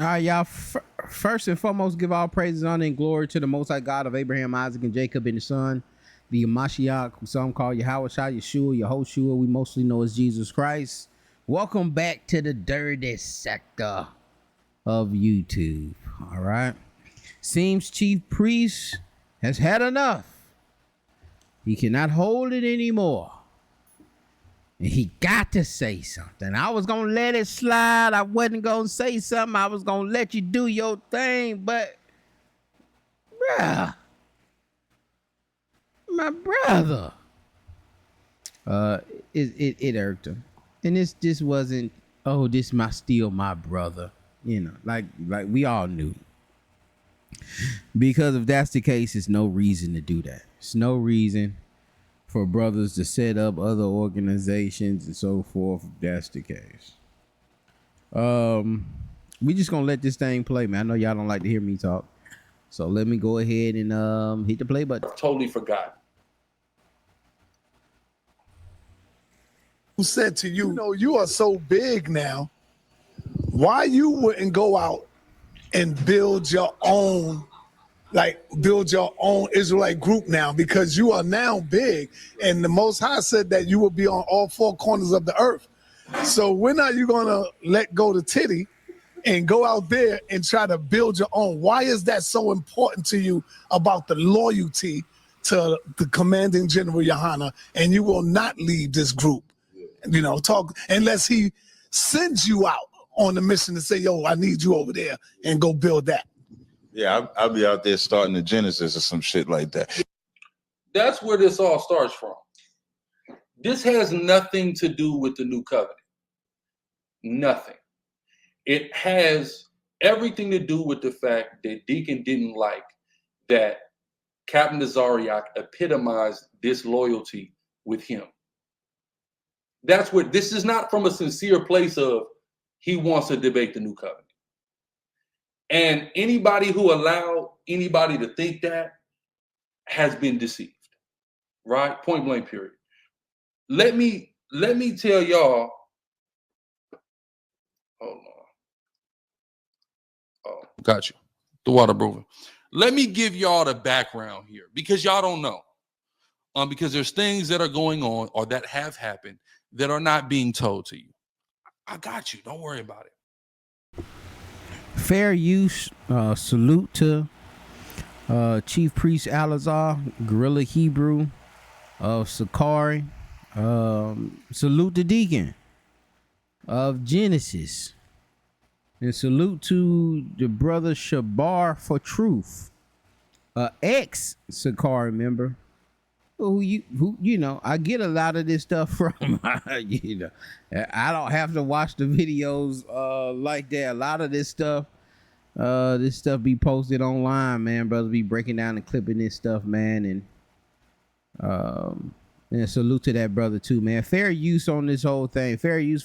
All right, y'all. First and foremost, give all praises, honor, and glory to the Most High God of Abraham, Isaac, and Jacob, and the Son, the Mashiach, who some call Yahweh Shai, Yeshua, Yehoshua. We mostly know as Jesus Christ. Welcome back to the dirty sector of YouTube. All right. Seems Chief Priest has had enough. He cannot hold it anymore. And he got to say something. I was going to let it slide. I wasn't going to say something. I was going to let you do your thing. But, bruh, my brother, it irked him. And this wasn't, oh, this still my brother. You know, like we all knew. Because if that's the case, it's no reason to do that. It's no reason for brothers to set up other organizations and so forth, if that's the case. We just gonna let this thing play, man. I know y'all don't like to hear me talk, so let me go ahead and hit the play button. Totally forgot. Who said to you, you are so big now, why you wouldn't go out and build your own Israelite group now, because you are now big, and the Most High said that you will be on all four corners of the earth. So when are you gonna let go the titty and go out there and try to build your own? Why is that so important to you about the loyalty to the commanding general Yohana, and you will not leave this group, talk unless he sends you out on the mission to say, yo, I need you over there and go build that. Yeah, I'll be out there starting the Genesis or some shit like that. That's where this all starts from. This has nothing to do with the new covenant. Nothing. It has everything to do with the fact that Deacon didn't like that Captain Azariak epitomized disloyalty with him. That's what this is, not from a sincere place of he wants to debate the new covenant. And anybody who allowed anybody to think that has been deceived, right? Point blank, period. Let me tell y'all. Hold on. Oh, got you. The water brewing. Let me give y'all the background here, because y'all don't know. Because there's things that are going on or that have happened that are not being told to you. I got you. Don't worry about it. Fair use. Salute to Chief Priest Guerrilla Hebrew of Sakari. Salute to Deacon of Genesis. And salute to the brother Shabar for Truth, ex Sakari member. Who I get a lot of this stuff from. I don't have to watch the videos like that. A lot of this stuff be posted online, man. Brothers be breaking down and clipping this stuff, man. And salute to that brother too, man. Fair use on this whole thing. Fair use.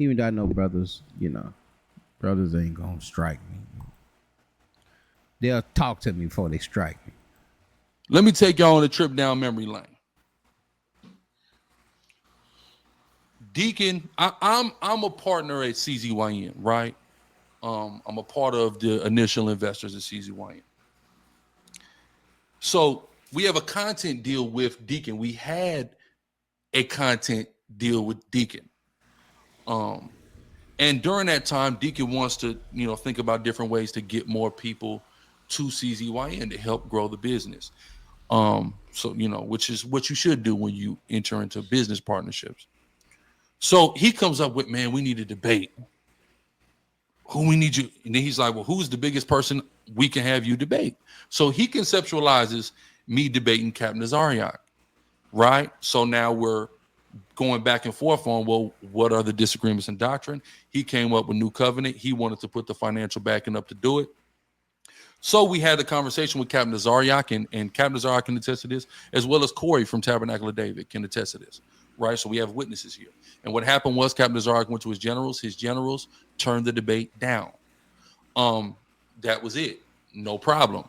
Even though I know brothers ain't gonna strike me. They'll talk to me before they strike me. Let me take y'all on a trip down memory lane. Deacon, I'm a partner at CZYN, right? I'm a part of the initial investors at CZYN. So we have a content deal with Deacon. We had a content deal with Deacon. And during that time, Deacon wants to, think about different ways to get more people to CZYN to help grow the business. So, which is what you should do when you enter into business partnerships. So he comes up with, man, we need a debate. Who we need you? And then he's like, well, who's the biggest person we can have you debate? So he conceptualizes me debating Captain Azariak, right? So now we're going back and forth on, well, what are the disagreements in doctrine? He came up with New Covenant. He wanted to put the financial backing up to do it. So we had a conversation with Captain Azariak, and Captain Azariak can attest to this, as well as Corey from Tabernacle of David can attest to this, right? So we have witnesses here. And what happened was Captain Azariak went to his generals turned the debate down. That was it. No problem.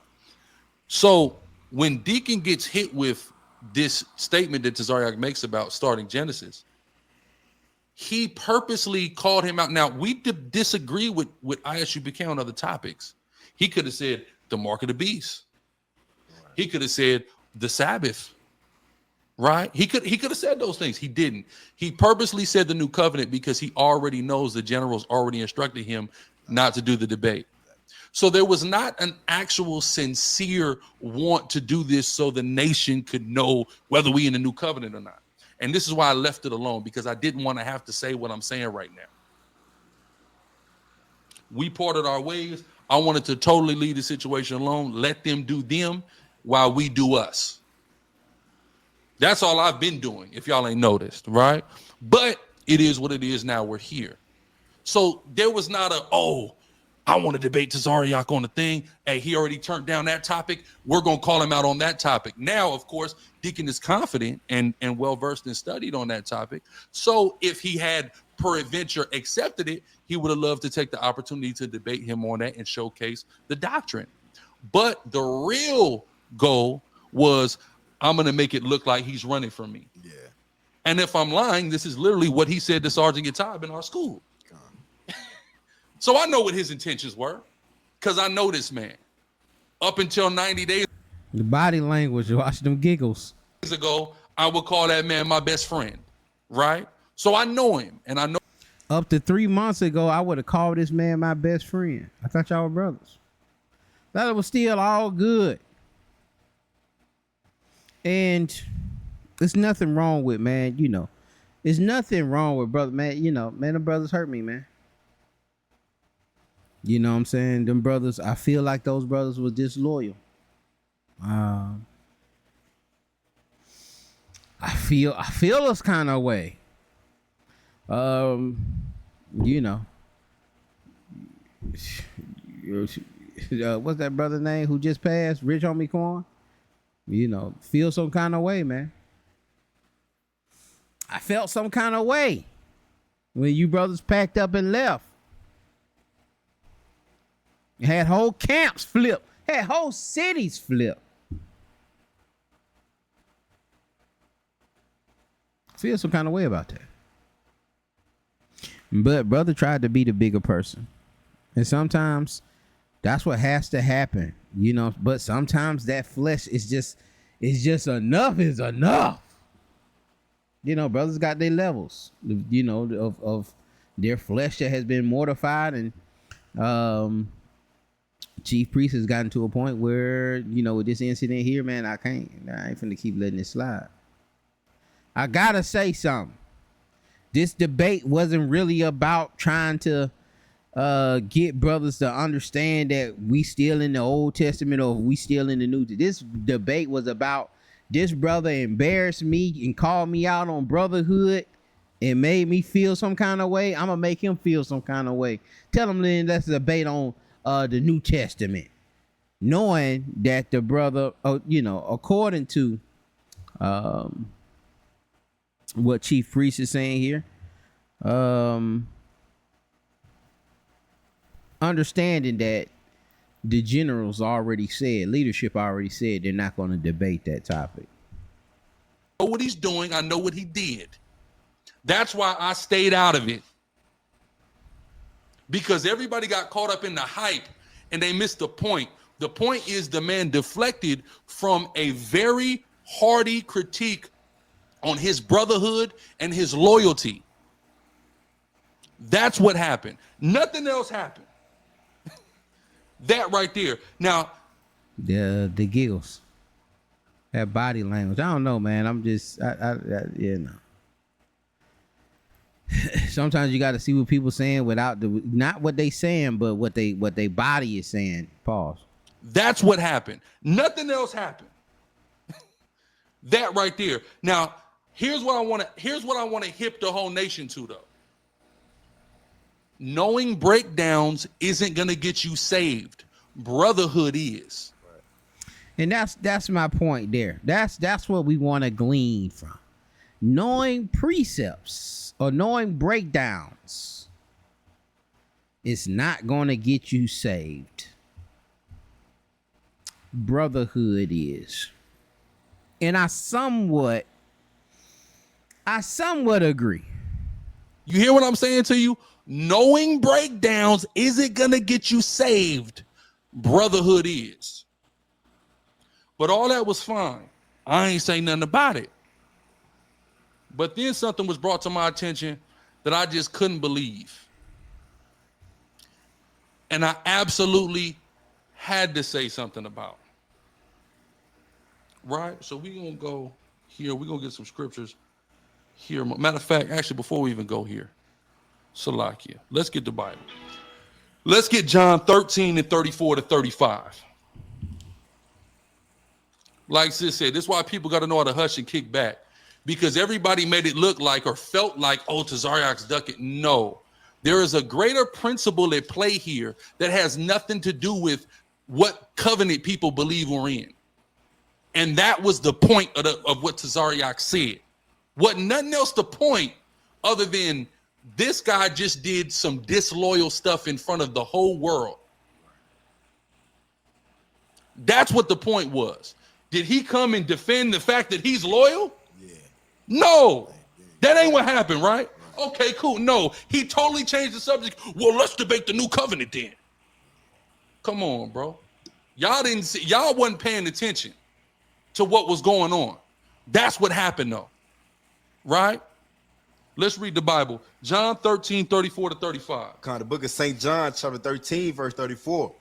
So when Deacon gets hit with this statement that Azariak makes about starting Genesis, he purposely called him out. Now, we disagree with ISU Buchanan on other topics. He could have said the mark of the beast. Right. He could have said the Sabbath. Right? He could have said those things. He didn't. He purposely said the new covenant because he already knows the generals already instructed him not to do the debate. So there was not an actual sincere want to do this so the nation could know whether we in the new covenant or not. And this is why I left it alone, because I didn't want to have to say what I'm saying right now. We parted our ways. I wanted to totally leave the situation alone, let them do them while we do us. That's all I've been doing, if y'all ain't noticed, right? But it is what it is now. We're here. So there was not I want to debate Tazariak on the thing. Hey, he already turned down that topic. We're going to call him out on that topic. Now, of course, Deacon is confident and well-versed and studied on that topic. So if he had peradventure accepted it, he would have loved to take the opportunity to debate him on that and showcase the doctrine. But the real goal was, I'm going to make it look like he's running from me. Yeah. And if I'm lying, this is literally what he said to Sergeant Yatab in our school. So I know what his intentions were, because I know this man. Up until 90 days The body language, watch them giggles. ago, I would call that man my best friend, right? So I know him, and I know. Up to 3 months ago, I would have called this man my best friend. I thought y'all were brothers. That was still all good. And there's nothing wrong with, man, there's nothing wrong with brother, man, man, the brothers hurt me, man. You know what I'm saying? Them brothers, I feel like those brothers were disloyal. I feel this kind of way. What's that brother's name who just passed? Rich Homie Quan? Feel some kind of way, man. I felt some kind of way when you brothers packed up and left. Had whole camps flip. Had whole cities flip. Feel some kind of way about that. But brother tried to be the bigger person. And sometimes that's what has to happen, but sometimes that flesh is just enough is enough. Brothers got their levels, of their flesh that has been mortified, and Chief Priest has gotten to a point where, with this incident here, man, I ain't finna keep letting it slide. I gotta say something. This debate wasn't really about trying to get brothers to understand that we still in the Old Testament or we still in the New. This debate was about this brother embarrassed me and called me out on brotherhood and made me feel some kind of way. I'm gonna make him feel some kind of way. Tell him then let's debate on the New Testament, knowing that the brother, according to what Chief Priest is saying here, understanding that the generals already said, leadership already said they're not going to debate that topic. I know what he's doing. I know what he did. That's why I stayed out of it. Because everybody got caught up in the hype and they missed the point. The point is the man deflected from a very hearty critique on his brotherhood and his loyalty. That's what happened. nothing else happened. That right there. Now, the giggles, that body language. I don't know, man. I'm just, Sometimes you got to see what people saying without not what they saying, but what they body is saying. Pause. That's what happened. Nothing else happened. That right there. Now, here's what I want to hip the whole nation to, though. Knowing breakdowns isn't going to get you saved. Brotherhood is. And that's my point there. That's what we want to glean from. Knowing precepts or knowing breakdowns is not going to get you saved. Brotherhood is. And I somewhat agree. You hear what I'm saying to you? Knowing breakdowns isn't going to get you saved. Brotherhood is. But all that was fine. I ain't saying nothing about it. But then something was brought to my attention that I just couldn't believe. And I absolutely had to say something about. Right? So we're going to go here. We're going to get some scriptures here. Matter of fact, actually, before we even go here, Salakia, let's get the Bible. Let's get John 13 and 34 to 35. Like sis said, this is why people got to know how to hush and kick back. Because everybody made it look like or felt like, oh, Tazariak's ducking. No. There is a greater principle at play here that has nothing to do with what covenant people believe we're in. And that was the point of what Tazariak said. Wasn't nothing else the point other than this guy just did some disloyal stuff in front of the whole world. That's what the point was. Did he come and defend the fact that he's loyal? Yeah. No. That ain't what happened, right? Okay, cool. No, he totally changed the subject. Well, let's debate the new covenant then. Come on, bro. Y'all didn't see, y'all wasn't paying attention to what was going on. That's what happened though. Right? Let's read the Bible. John 13, 34 to 35. The book of St. John, chapter 13, verse 34.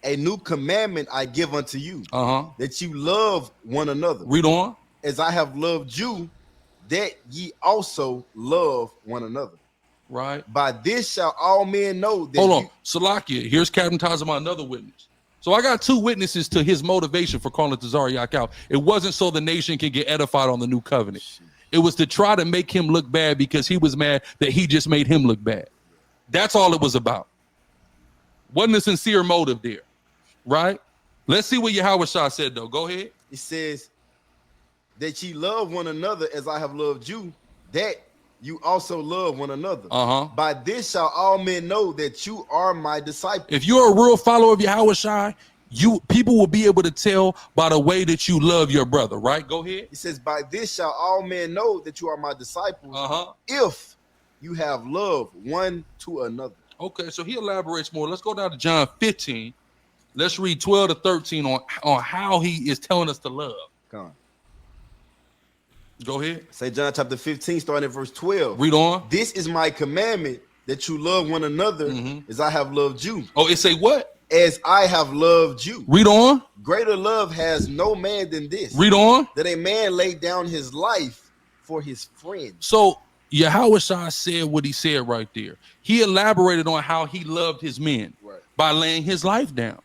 A new commandment I give unto you, that you love one another. Read on. As I have loved you, that ye also love one another. Right. By this shall all men know that. Hold on. Salakia, here's Captain Tazama, another witness. So I got two witnesses to his motivation for calling Tazariak out. It wasn't so the nation can get edified on the new covenant. It was to try to make him look bad because he was mad that he just made him look bad. That's all it was about. Wasn't a sincere motive there. Right? Let's see what Yahushua said, though. Go ahead. It says that ye love one another as I have loved you, that you also love one another. By this shall all men know that you are my disciples. If you're a real follower of Yahushua, people will be able to tell by the way that you love your brother, right? Go ahead. It says, by this shall all men know that you are my disciples, if you have love one to another. Okay, so he elaborates more. Let's go down to John 15. Let's read 12 to 13 on how he is telling us to love. Come on. Go ahead. St. John chapter 15, starting at verse 12. Read on. This is my commandment, that you love one another as I have loved you. Oh, it say what? As I have loved you. Read on. Greater love has no man than this. Read on. That a man lay down his life for his friend. So Yahushua said what he said right there. He elaborated on how he loved his men by laying his life down.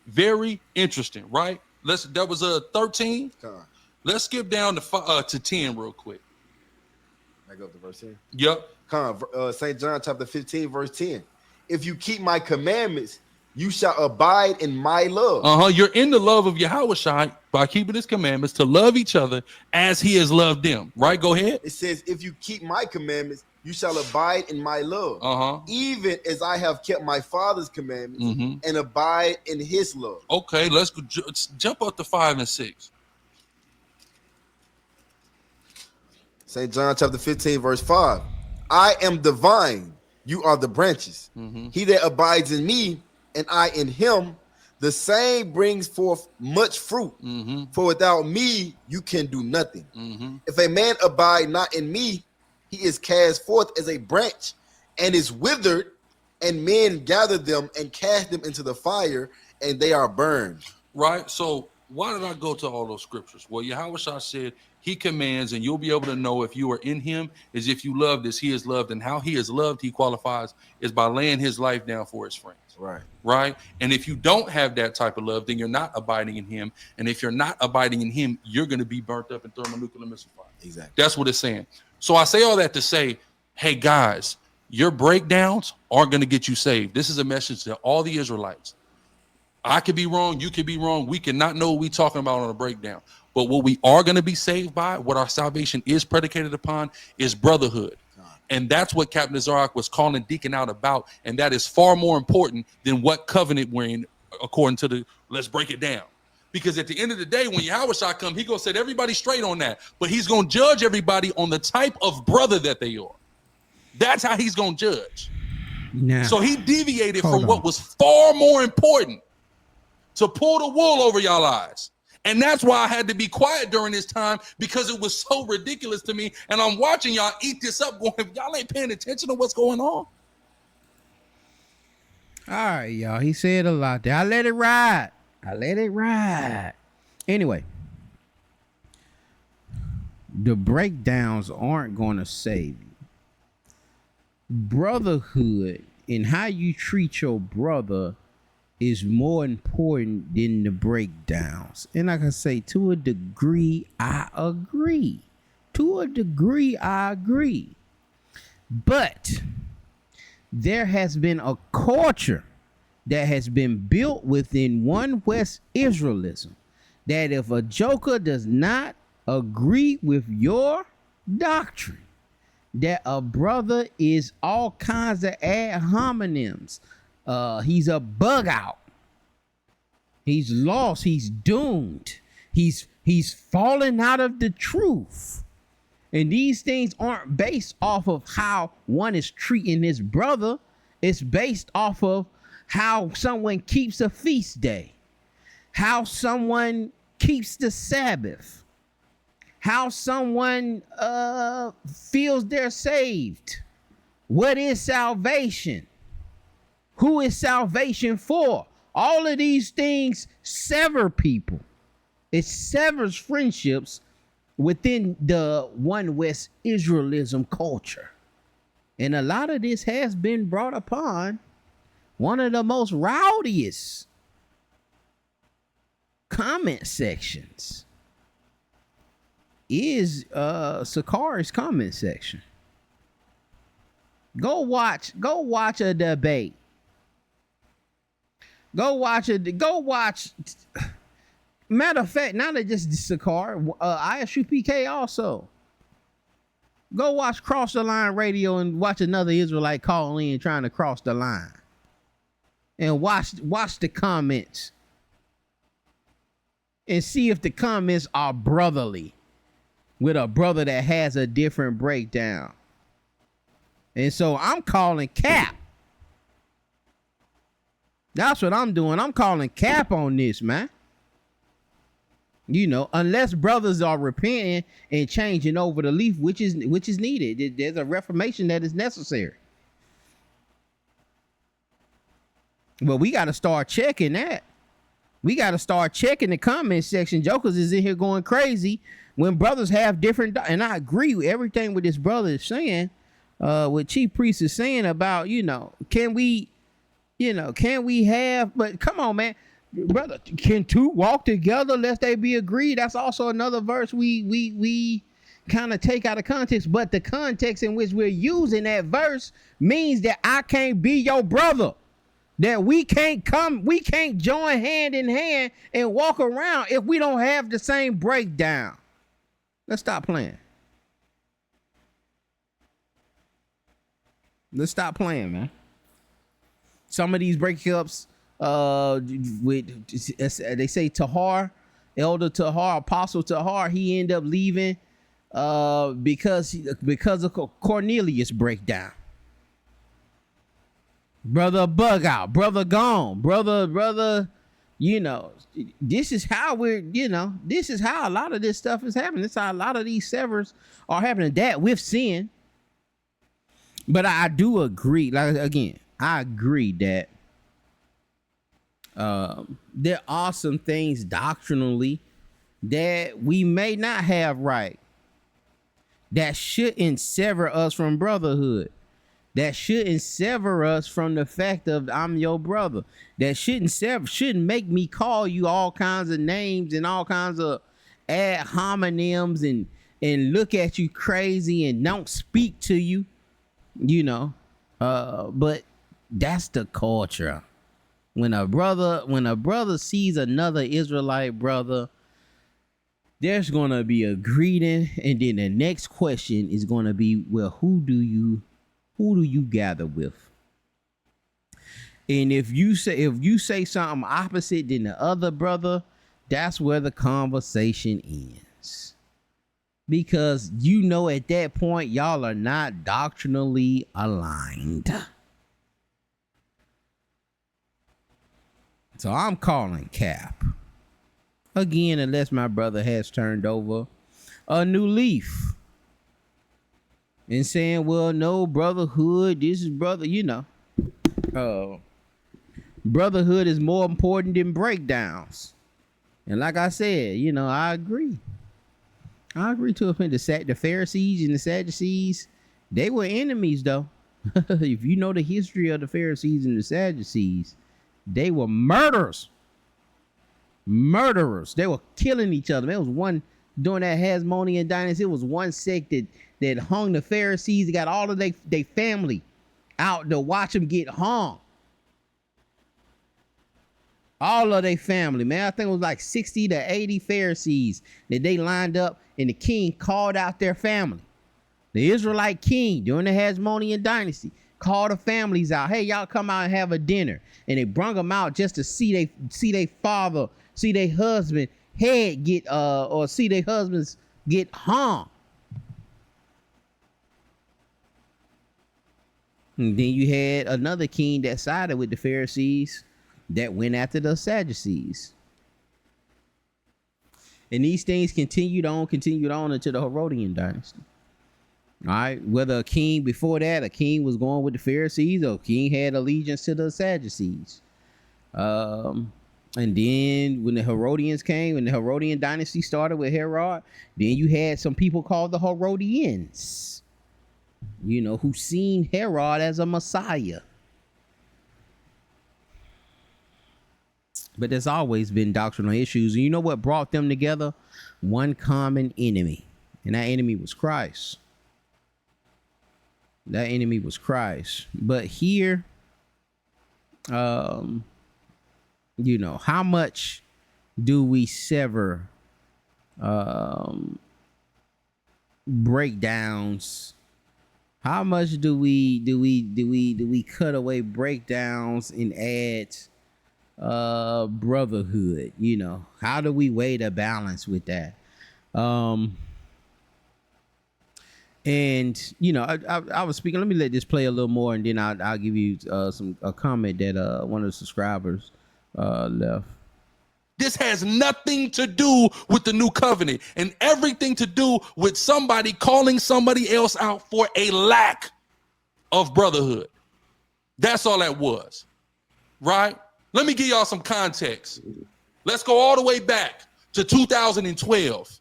Very interesting, right? That was a 13. Let's skip down to 10 real quick. Back up to verse 10. Yep. St. John chapter 15, verse 10. If you keep my commandments, you shall abide in my love. You're in the love of Yahushua by keeping his commandments to love each other as he has loved them. Right? Go ahead. It says, if you keep my commandments, you shall abide in my love, even as I have kept my Father's commandments and abide in his love. Okay, let's go, jump up to 5 and 6. St. John chapter 15, verse 5. I am the vine, you are the branches. He that abides in me, and I in him, the same brings forth much fruit. For without me, you can do nothing. If a man abide not in me, he is cast forth as a branch and is withered, and men gather them and cast them into the fire, and they are burned. Right? So why did I go to all those scriptures? Well, Yahushua said he commands, and you'll be able to know if you are in him is if you loved as he is loved, and how he is loved, he qualifies, is by laying his life down for his friends. Right? And if you don't have that type of love, then you're not abiding in him. And if you're not abiding in him, you're going to be burnt up in thermonuclear missile fire. Exactly. That's what it's saying. So I say all that to say, hey, guys, your breakdowns aren't going to get you saved. This is a message to all the Israelites. I could be wrong. You could be wrong. We cannot know what we're talking about on a breakdown. But what we are going to be saved by, what our salvation is predicated upon, is brotherhood. And that's what Captain Tazariak was calling Deacon out about. And that is far more important than what covenant we're in, according to the, let's break it down. Because at the end of the day, when Yahushua come, he going to set everybody straight on that. But he's going to judge everybody on the type of brother that they are. That's how he's going to judge. Now, So he deviated hold from what on. was far more important to pull the wool over y'all eyes. And that's why I had to be quiet during this time, because it was so ridiculous to me. And I'm watching y'all eat this up going, y'all ain't paying attention to what's going on. All right, y'all. He said a lot there. I let it ride. Anyway, the breakdowns aren't going to save you. Brotherhood and how you treat your brother is more important than the breakdowns. And like I say, to a degree, I agree. But there has been a culture that has been built within One West Israelism that if a joker does not agree with your doctrine, that a brother is all kinds of ad hominems. He's a bug out. He's lost. He's doomed. He's fallen out of the truth. And these things aren't based off of how one is treating his brother. It's based off of how someone keeps a feast day, how someone keeps the Sabbath, how someone feels they're saved. What is salvation? Who is salvation for? All of these things sever people. It severs friendships within the One West Israelism culture. And a lot of this has been brought upon one of the most rowdiest comment sections is Sakari's comment section. Go watch a debate. Go watch. Matter of fact, not just Sakari, ISU PK also. Go watch Cross the Line Radio and watch another Israelite call in trying to cross the line. And watch the comments. And see if the comments are brotherly with a brother that has a different breakdown. And so I'm calling cap. That's what I'm doing. I'm calling cap on this, man. You know, unless brothers are repenting and changing over the leaf, which is needed. There's a reformation that is necessary. But we got to start checking that. We got to start checking the comment section. Jokers is in here going crazy when brothers have different. And I agree with everything what this brother is saying. What Chief Priest is saying about, can we have, but come on, man. Brother, can two walk together lest they be agreed? That's also another verse we kind of take out of context. But the context in which we're using that verse means that I can't be your brother. That we can't join hand in hand and walk around if we don't have the same breakdown. Let's stop playing. Let's stop playing, man. Some of these breakups, they say Tahar, Elder Tahar, Apostle Tahar, he ended up leaving because of Cornelius breakdown. Brother bug out, brother gone, brother, this is how this is how a lot of this stuff is happening. This is how a lot of these severs are happening, that with sin. But I do agree, I agree that there are some things doctrinally that we may not have right, that shouldn't sever us from brotherhood, that shouldn't sever us from the fact of I'm your brother, that shouldn't make me call you all kinds of names and all kinds of ad hominems and look at you crazy and don't speak to you, but that's the culture. When a brother sees another Israelite brother, there's gonna be a greeting, and then the next question is gonna be, well, who do you gather with? And if you say something opposite than the other brother, that's where the conversation ends. because you know at that point y'all are not doctrinally aligned. So I'm calling cap. Again, unless my brother has turned over a new leaf and saying, well, no, brotherhood, this is brother, brotherhood is more important than breakdowns. And like I said, I agree. I agree to a point. The Pharisees and the Sadducees, they were enemies, though. If you know the history of the Pharisees and the Sadducees, they were murderers. They were killing each other. There was one during that Hasmonean dynasty. It was one sect that hung the Pharisees. They got all of their family out to watch them get hung. All of their family, man. I think it was like 60 to 80 Pharisees that they lined up, and the king called out their family. The Israelite king during the Hasmonean dynasty called the families out. Hey, y'all come out and have a dinner. And they brung them out just to see their father, see their husband head get or see their husbands get hung. And then you had another king that sided with the Pharisees that went after the Sadducees. And these things continued on until the Herodian dynasty. All right, whether a king before that, a king was going with the Pharisees, or a king had allegiance to the Sadducees. And then when the Herodians came, when the Herodian dynasty started with Herod, then you had some people called the Herodians, who seen Herod as a Messiah. But there's always been doctrinal issues. And you know what brought them together? One common enemy. And that enemy was Christ. But here, how much do we sever breakdowns? How much do we cut away breakdowns and add brotherhood? How do we weigh the balance with that? And I was speaking. Let me let this play a little more, and then I'll give you a comment that one of the subscribers left. This has nothing to do with the new covenant and everything to do with somebody calling somebody else out for a lack of brotherhood. That's all that was, right? Let me give y'all some context. Let's go all the way back to 2012.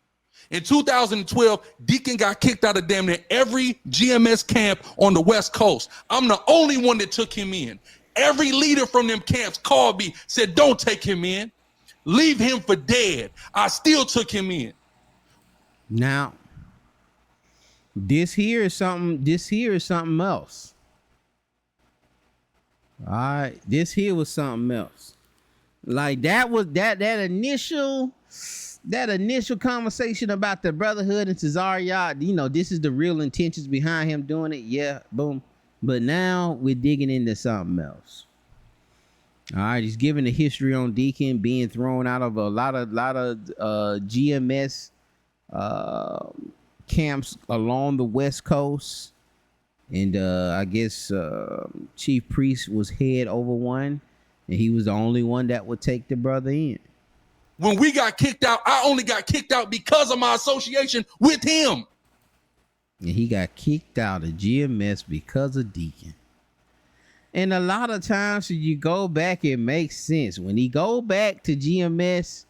In 2012, Deacon got kicked out of damn near every GMS camp on the West Coast. I'm the only one that took him in. Every leader from them camps called me, said, don't take him in. Leave him for dead. I still took him in. Now, this here is something else. All right, this here was something else. Like that was that initial conversation about the brotherhood and Tazariot. This is the real intentions behind him doing it. Yeah, boom. But now we're digging into something else. All right, he's giving the history on Deacon being thrown out of a lot of GMS camps along the West Coast. And I guess Chief Priest was head over one, and he was the only one that would take the brother in. When we got kicked out, I only got kicked out because of my association with him. And he got kicked out of GMS because of Deacon. And a lot of times when you go back, it makes sense. When he go back to GMS,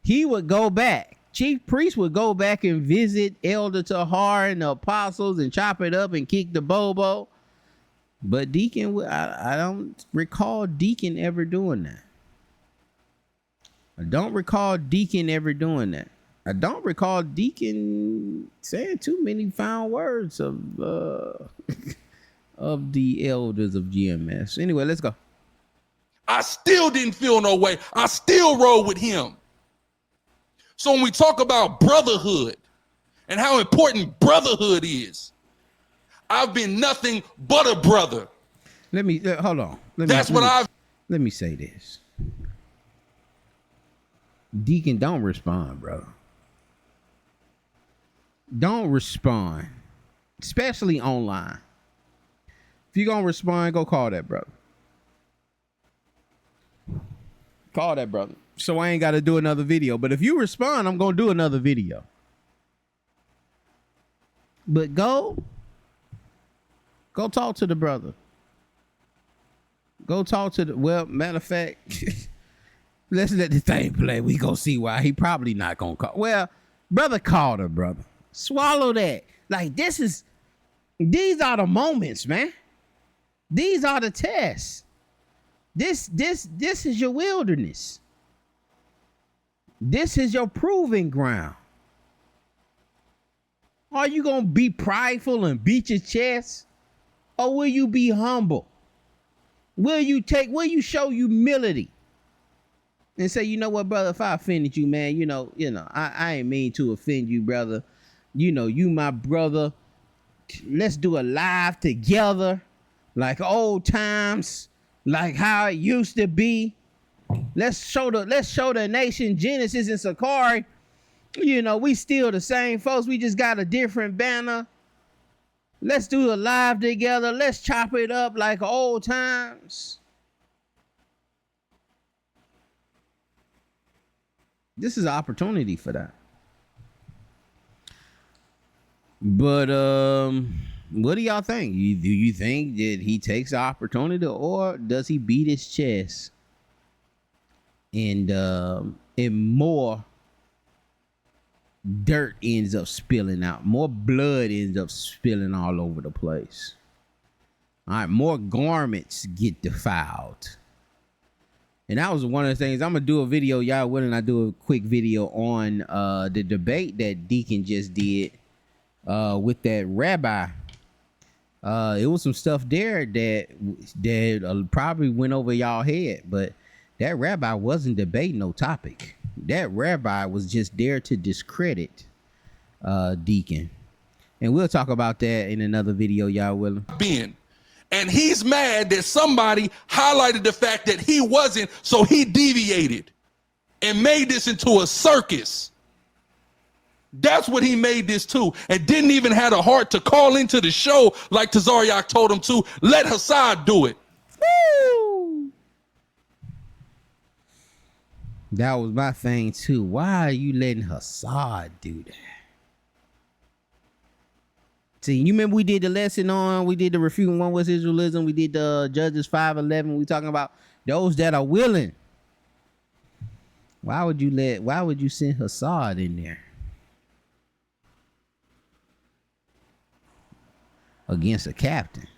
he would go back. Chief Priest would go back and visit Elder Tahar and the apostles and chop it up and kick the bobo. But Deacon, I don't recall Deacon ever doing that. I don't recall Deacon saying too many found words of of the elders of GMS. Anyway, let's go. I still didn't feel no way. I still rode with him. So when we talk about brotherhood and how important brotherhood is, I've been nothing but a brother. Let me hold on. Let me say this. Deacon, don't respond, brother. don't respond, especially online. If you're gonna respond, go call that brother. Call that brother. So I ain't got to do another video. But if you respond, I'm gonna do another video. But go talk to the brother. Go talk to the, well, matter of fact, let's let the thing play. We gonna see why he probably not gonna call. Well, brother called her, brother. Swallow that. Like, these are the moments, man. These are the tests. This is your wilderness. This is your proving ground. Are you gonna be prideful and beat your chest? Or will you be humble? Will you show humility? And say, you know what, brother, if I offended you, man, I ain't mean to offend you, brother. You my brother. Let's do a live together, like old times, like how it used to be. Let's show the nation Genesis and Sakari. We still the same folks. We just got a different banner. Let's do a live together. Let's chop it up like old times. This is an opportunity for that. But what do y'all think? Do you think that he takes the opportunity, or does he beat his chest and more dirt ends up spilling out, more blood ends up spilling all over the place? All right, more garments get defiled. And that was one of the things. I'm gonna do a video, y'all willing? I do a quick video on the debate that Deacon just did with that rabbi. It was some stuff there that probably went over y'all head, but that rabbi wasn't debating no topic. That rabbi was just there to discredit Deacon. And we'll talk about that in another video, y'all willing? And he's mad that somebody highlighted the fact that he wasn't, so he deviated and made this into a circus. That's what he made this to, and didn't even have the heart to call into the show like Tazariak told him to. Let Hassad do it. Woo! That was my thing too. Why are you letting Hassad do that? See, you remember we did the lesson on, we did the refuting one West Israelism, we did the Judges 5:11. We talking about those that are willing. Why would you send Hassad in there against a captain?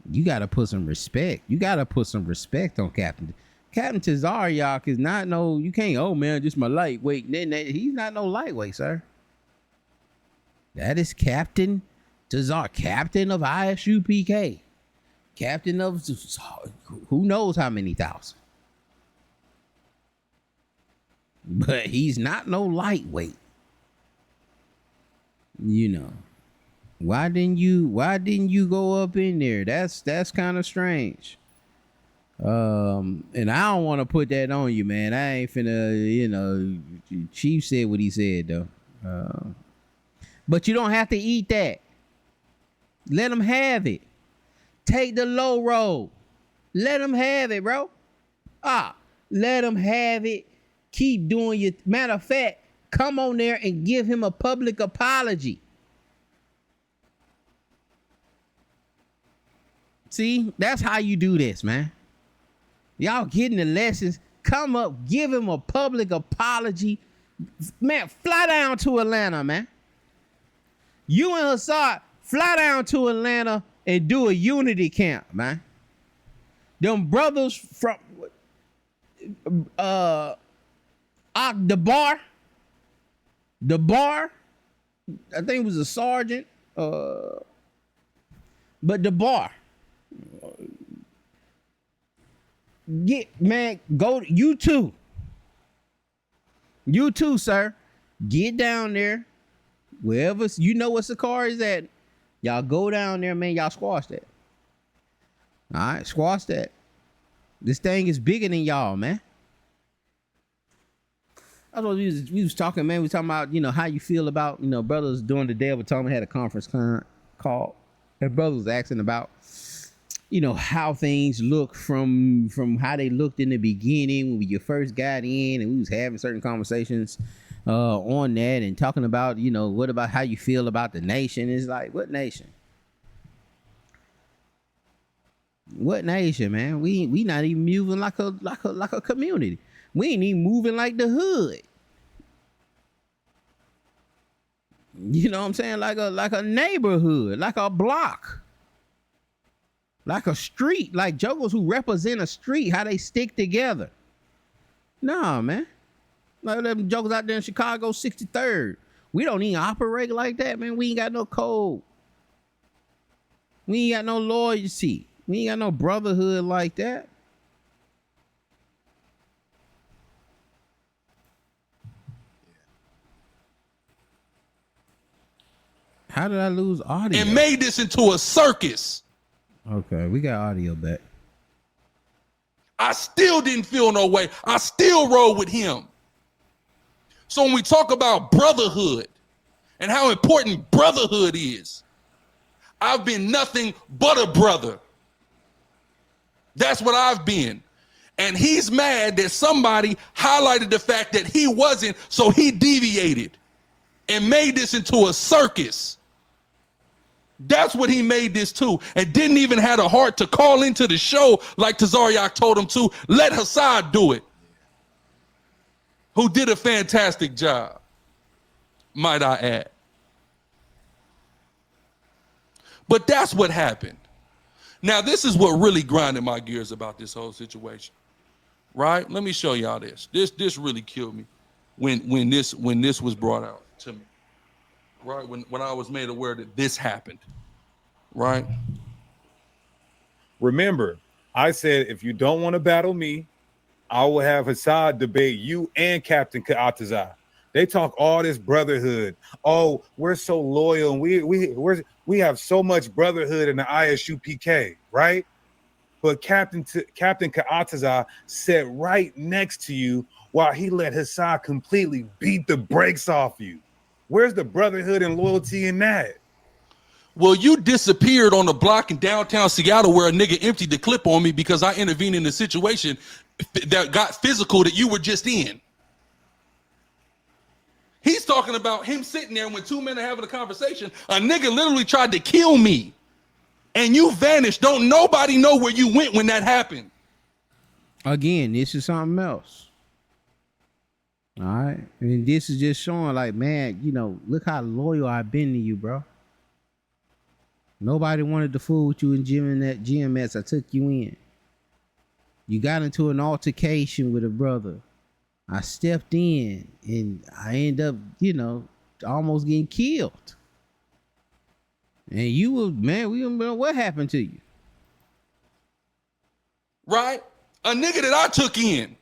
You got to put some respect. You got to put some respect on Captain Tazariak is not no, you can't, oh man, just my lightweight. He's not no lightweight, sir. That is Captain Tazar, captain of ISUPK, captain of who knows how many thousand. But he's not no lightweight. Why didn't you go up in there? That's kind of strange. And I don't want to put that on you, man. I ain't finna, Chief said what he said though. But you don't have to eat that. Let them have it. Take the low road. Let them have it, bro. Let them have it. Keep doing your, matter of fact, come on there and give him a public apology. See, that's how you do this, man. Y'all getting the lessons. Come up, give him a public apology. Man, fly down to Atlanta, man. You and Hassad, fly down to Atlanta and do a unity camp, man. Them brothers from the bar, I think it was a sergeant, but the bar. Go, you too, sir. Get down there. Wherever you know what Sakari is at, y'all go down there, man. Y'all squash that. All right, squash that. This thing is bigger than y'all, man. I thought we was talking, man. We was talking about, how you feel about, brothers during the Day of Atonement had a conference call, and brothers was asking about, how things look from how they looked in the beginning when you first got in, and we was having certain conversations on that and talking about, what about how you feel about the nation? It's like, what nation? What nation, man? We not even moving like a community. We ain't even moving like the hood. You know what I'm saying? Like a neighborhood, like a block, like a street, like jokers who represent a street, how they stick together. Nah, man. Like them jokers out there in Chicago, 63rd. We don't even operate like that, man. We ain't got no code. We ain't got no loyalty. We ain't got no brotherhood like that. How did I lose audio? And made this into a circus. Okay, we got audio back. I still didn't feel no way. I still rode with him. So when we talk about brotherhood and how important brotherhood is, I've been nothing but a brother. That's what I've been. And he's mad that somebody highlighted the fact that he wasn't, so he deviated and made this into a circus. That's what he made this to, and didn't even have the heart to call into the show like Tazariak told him to. Let Hassad do it, who did a fantastic job, might I add. But that's what happened. Now, this is what really grinded my gears about this whole situation, right? Let me show y'all this. This really killed me when this was brought out to me. Right, when I was made aware that this happened, right? Remember, I said, if you don't want to battle me, I will have Hassad debate you and Captain Ka'atazah. They talk all this brotherhood. Oh, we're so loyal, and we have so much brotherhood in the ISUPK, right? But Captain Ka'atazah sat right next to you while he let Hassad completely beat the brakes off you. Where's the brotherhood and loyalty in that? Well, you disappeared on the block in downtown Seattle where a nigga emptied the clip on me because I intervened in the situation that got physical that you were just in. He's talking about him sitting there when two men are having a conversation. A nigga literally tried to kill me, and you vanished. Don't nobody know where you went when that happened. Again, this is something else. All right. And this is just showing like, man, look how loyal I've been to you, bro. Nobody wanted to fool with you in GMS. I took you in. You got into an altercation with a brother. I stepped in and I end up, almost getting killed. And you were, man, we don't know what happened to you. Right? A nigga that I took in.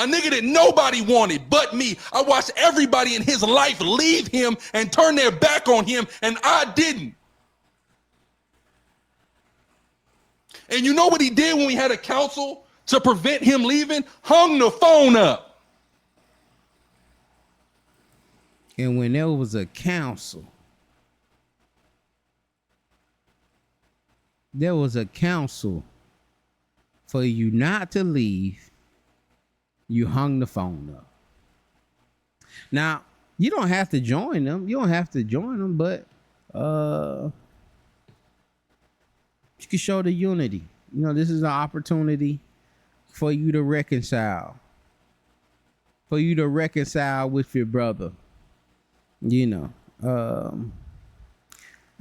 A nigga that nobody wanted but me. I watched everybody in his life leave him and turn their back on him, and I didn't. And you know what he did when we had a council to prevent him leaving? Hung the phone up. And when there was a council, for you not to leave, you hung the phone up. Now, you don't have to join them. But you can show the unity. This is an opportunity for you to reconcile. For you to reconcile with your brother. I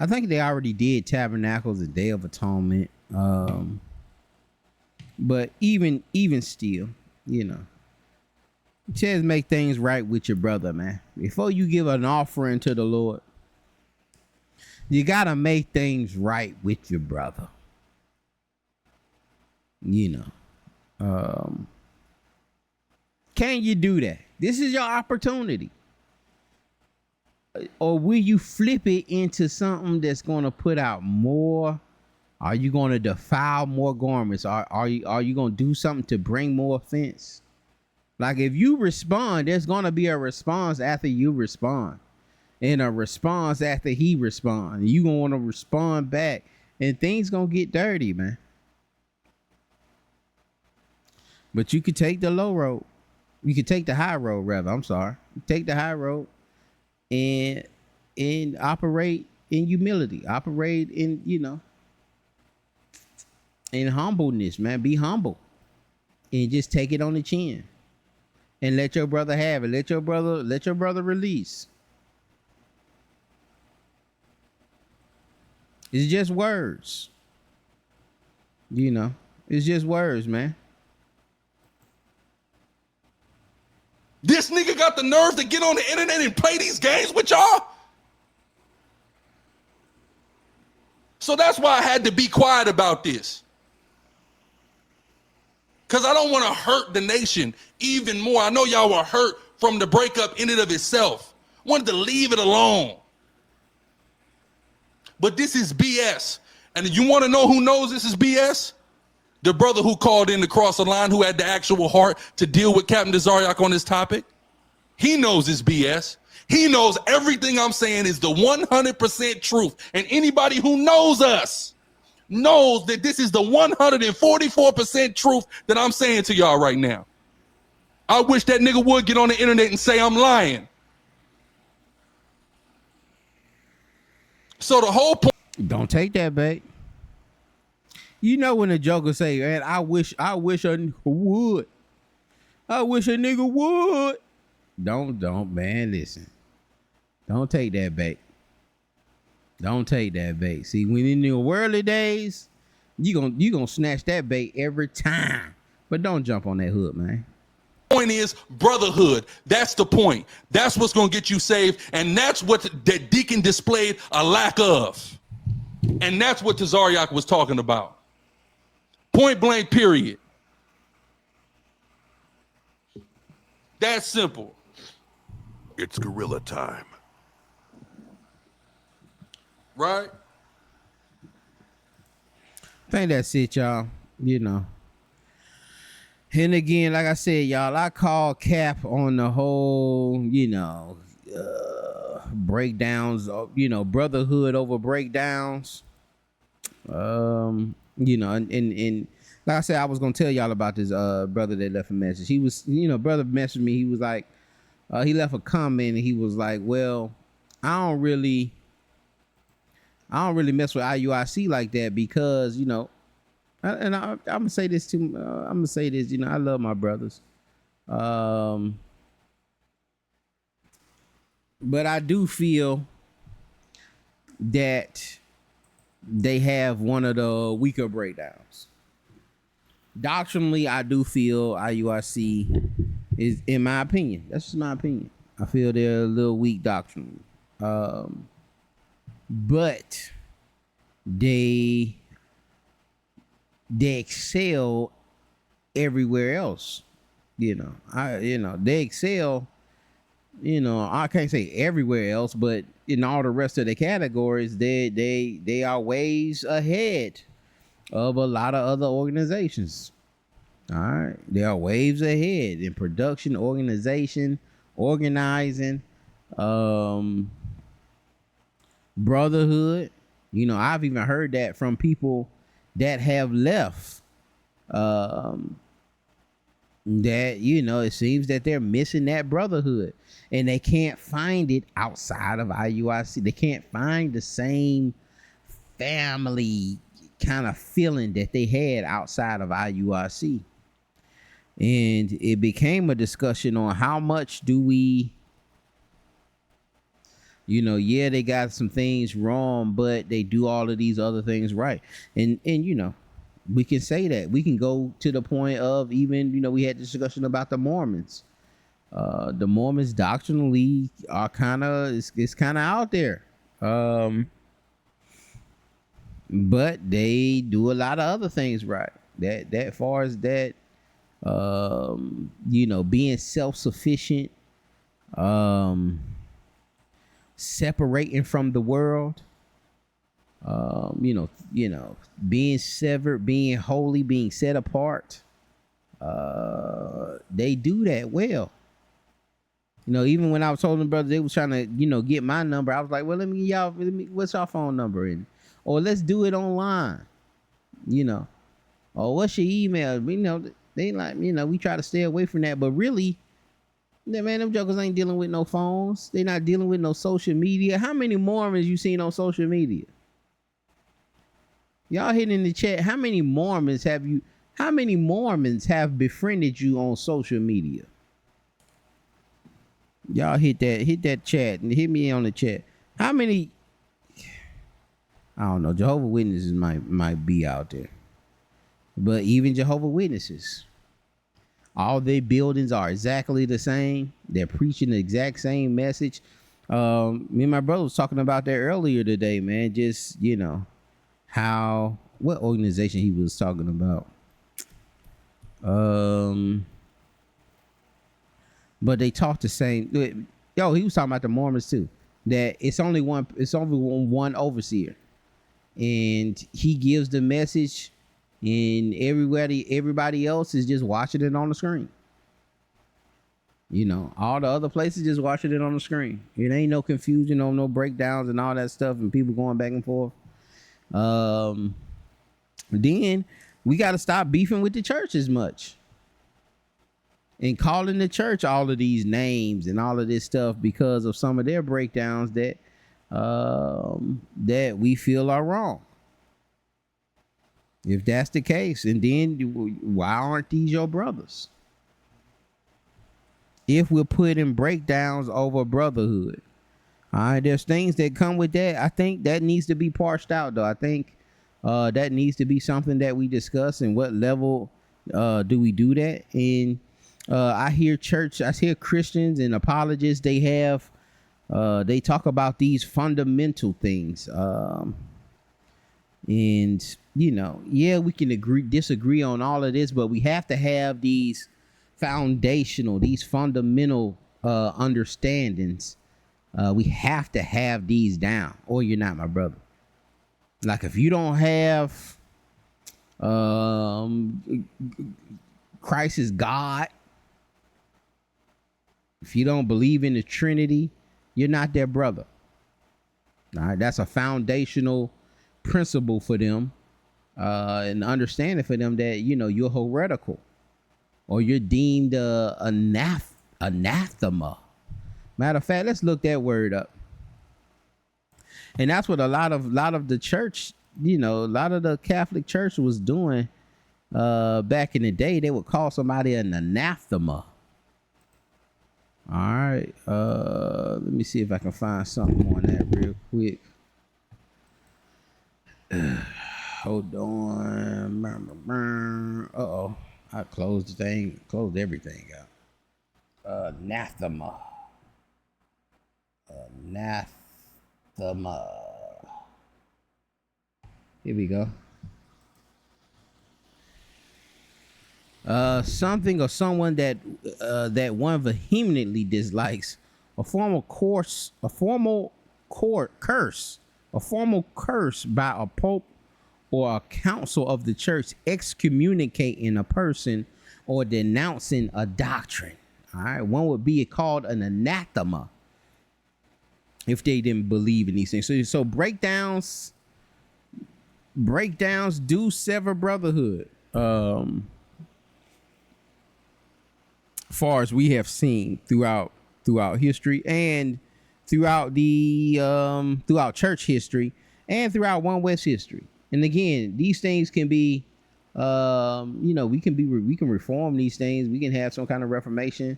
think they already did Tabernacles, the Day of Atonement. But even still, just make things right with your brother, man. Before you give an offering to the Lord, you gotta make things right with your brother. Can you do that? This is your opportunity. Or will you flip it into something that's gonna put out more? Are you gonna defile more garments? Are you gonna do something to bring more offense? Like if you respond, there's gonna be a response after you respond, and a response after he responds. You gonna want to respond back, and things gonna get dirty, man. But you could take the low road. You could take the high road, rather. I'm sorry. Take the high road and operate in humility. Operate in, in humbleness, man. Be humble and just take it on the chin. And let your brother have it. Let your brother release. It's just words. It's just words, man. This nigga got the nerve to get on the internet and play these games with y'all? So that's why I had to be quiet about this. Because I don't want to hurt the nation even more. I know y'all were hurt from the breakup in and of itself. Wanted to leave it alone. But this is BS. And you want to know who knows this is BS? The brother who called in to cross the line, who had the actual heart to deal with Captain Desariak on this topic. He knows it's BS. He knows everything I'm saying is the 100% truth. And anybody who knows us knows that this is the 144% truth that I'm saying to y'all right now. I wish that nigga would get on the internet and say I'm lying. So the whole point. Don't take that bait. You know when the joker say, man, I wish a nigga would. I wish a nigga would. Don't, man, listen. Don't take that bait. Don't take that bait. See, when in the worldly days, you gonna snatch that bait every time. But don't jump on that hook, man. Point is brotherhood. That's the point. That's what's gonna get you saved, and that's what that deacon displayed a lack of. And that's what Tazariak was talking about. Point blank, period. That's simple. It's guerrilla time. Right? I think that's it, y'all. And again, like I said, y'all, I call cap on the whole, breakdowns, brotherhood over breakdowns. And like I said, I was gonna tell y'all about this brother that left a message. He was, brother messaged me. He was like, he left a comment and he was like, well, I don't really mess with IUIC like that because, and I'm gonna say this too. I love my brothers. But I do feel that they have one of the weaker breakdowns. Doctrinally, I do feel IUIC is, in my opinion, that's just my opinion. I feel they're a little weak doctrinally. But they excel everywhere else. They excel, I can't say everywhere else, but in all the rest of the categories, they are ways ahead of a lot of other organizations. All right. They are waves ahead in production, organization, organizing, brotherhood. I've even heard that from people that have left. That, it seems that they're missing that brotherhood and they can't find it outside of IUIC. They can't find the same family kind of feeling that they had outside of IUIC. And it became a discussion on how much do we, they got some things wrong, but they do all of these other things right. And we can say that. We can go to the point of even, we had discussion about the Mormons. The Mormons doctrinally are it's kind of out there. But they do a lot of other things right. That far as that, being self-sufficient, separating from the world, being severed, being holy, being set apart, they do that well. You know, even when I was told them brothers, they was trying to, you know, get my number. I was like, well, what's your phone number? Or let's do it online, you know. Or what's your email? You know, they like, you know, we try to stay away from that. But really, man, them jokers ain't dealing with no phones. They not dealing with no social media. How many Mormons you seen on social media? Y'all hit in the chat. How many Mormons have befriended you on social media? Y'all hit that chat and hit me on the chat. How many? I don't know. Jehovah's Witnesses might be out there, but even Jehovah's Witnesses, all their buildings are exactly the same. They're preaching the exact same message. Me and my brother was talking about that earlier today, man. Just, you know, what organization he was talking about. But they talk the same. Yo, he was talking about the Mormons too. That it's only one overseer, and he gives the message, and everybody else is just watching it on the screen. You know, all the other places just watching it on the screen. It ain't no confusion, no breakdowns and all that stuff, and people going back and forth. Then we got to stop beefing with the church as much. And calling the church all of these names and all of this stuff because of some of their breakdowns that we feel are wrong. If that's the case, and then why aren't these your brothers? If we're putting breakdowns over brotherhood, all right, there's things that come with that. I think that needs to be parsed out, though. I think that needs to be something that we discuss, and what level do we do that? And I hear Christians and apologists, they talk about these fundamental things. And, you know, yeah, we can disagree on all of this, but we have to have these fundamental understandings. We have to have these down, or you're not my brother. Like, if you don't have Christ is God, if you don't believe in the Trinity, you're not their brother. All right, that's a foundational principle for them, and understanding for them that, you know, you're heretical, or you're deemed anathema. Matter of fact, let's look that word up. And that's what a lot of the church, you know, a lot of the Catholic Church was doing back in the day. They would call somebody an anathema. All right, let me see if I can find something on that real quick. Hold on. Uh-oh, I closed everything out. Anathema. Here we go. Something or someone that one vehemently dislikes, a formal curse by a pope or a council of the church, excommunicating a person or denouncing a doctrine. All right, one would be called an anathema if they didn't believe in these things. So breakdowns do sever brotherhood. Far as we have seen throughout history, and throughout church history, and throughout One West history. And again, these things can be, you know, we can reform these things. We can have some kind of reformation,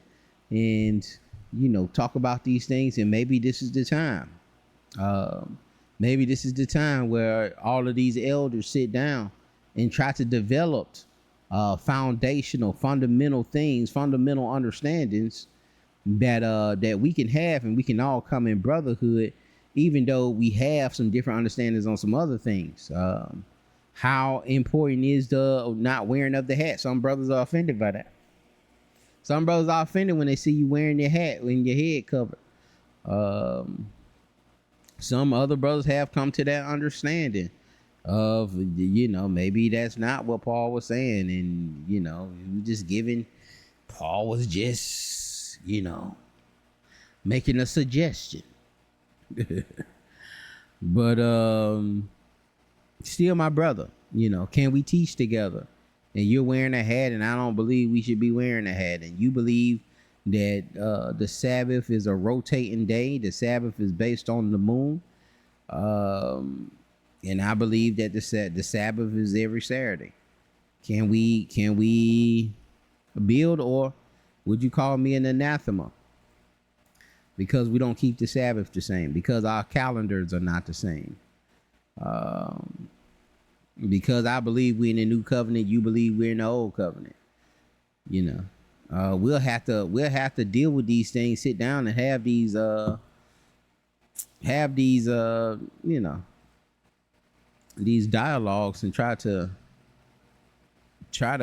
and, you know, talk about these things. And maybe this is the time. Maybe this is the time where all of these elders sit down and try to develop fundamental things, fundamental understandings that we can have, and we can all come in brotherhood, even though we have some different understandings on some other things. How important is the not wearing of the hat? Some brothers are offended by that. Some brothers are offended when they see you wearing your hat, when your head covered. Some other brothers have come to that understanding. of, you know, maybe that's not what Paul was saying, and you know, he was just giving. Paul was just, you know, making a suggestion. But still my brother, you know, can we teach together? And you're wearing a hat, and I don't believe we should be wearing a hat, and you believe that the Sabbath is a rotating day. The Sabbath is based on the moon, and I believe that the Sabbath is every Saturday. Can we build, or would you call me an anathema because we don't keep the Sabbath the same, because our calendars are not the same? Because I believe we're in the new covenant, you believe we're in the old covenant. You know, we'll have to deal with these things, sit down and have these you know, these dialogues, and try to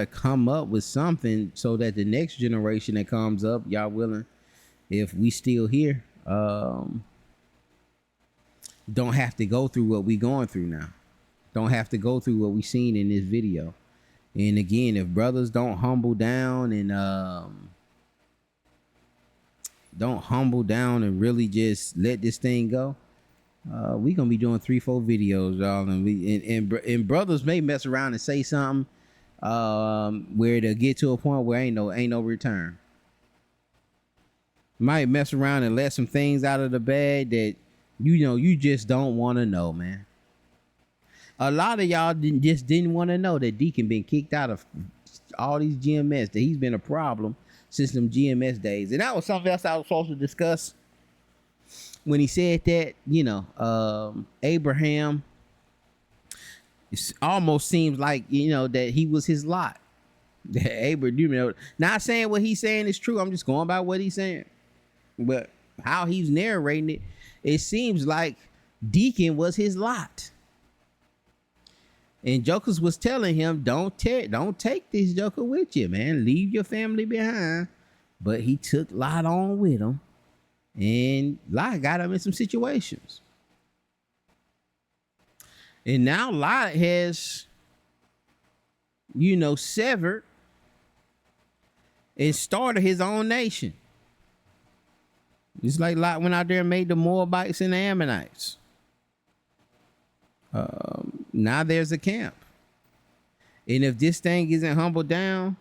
come up with something so that the next generation that comes up, y'all willing, if we still here, don't have to go through what we going through now. Don't have to go through what we seen in this video. And again, if brothers don't humble down and really just let this thing go, we gonna be doing 3-4 videos, y'all, and brothers may mess around and say something where they'll get to a point where ain't no return. Might mess around and let some things out of the bag that, you know, you just don't want to know, man. A lot of y'all didn't want to know that Deacon been kicked out of all these GMS, that he's been a problem since them GMS days. And that was something else I was supposed to discuss when he said that, you know, Abraham, it almost seems like, you know, that he was his lot. That Abraham, you know, not saying what he's saying is true. I'm just going by what he's saying. But how he's narrating it, it seems like Deacon was his lot. And Jokers was telling him, don't take this Joker with you, man. Leave your family behind. But he took Lot on with him. And Lot got him in some situations. And now Lot has, you know, severed and started his own nation. It's like Lot went out there and made the Moabites and the Ammonites. Now there's a camp. And if this thing isn't humbled down,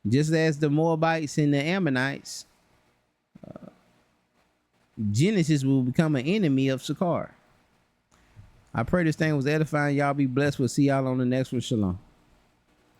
just as the Moabites and the Ammonites, Genesis will become an enemy of Sakar. I pray this thing was edifying. Y'all be blessed. We'll see y'all on the next one. Shalom.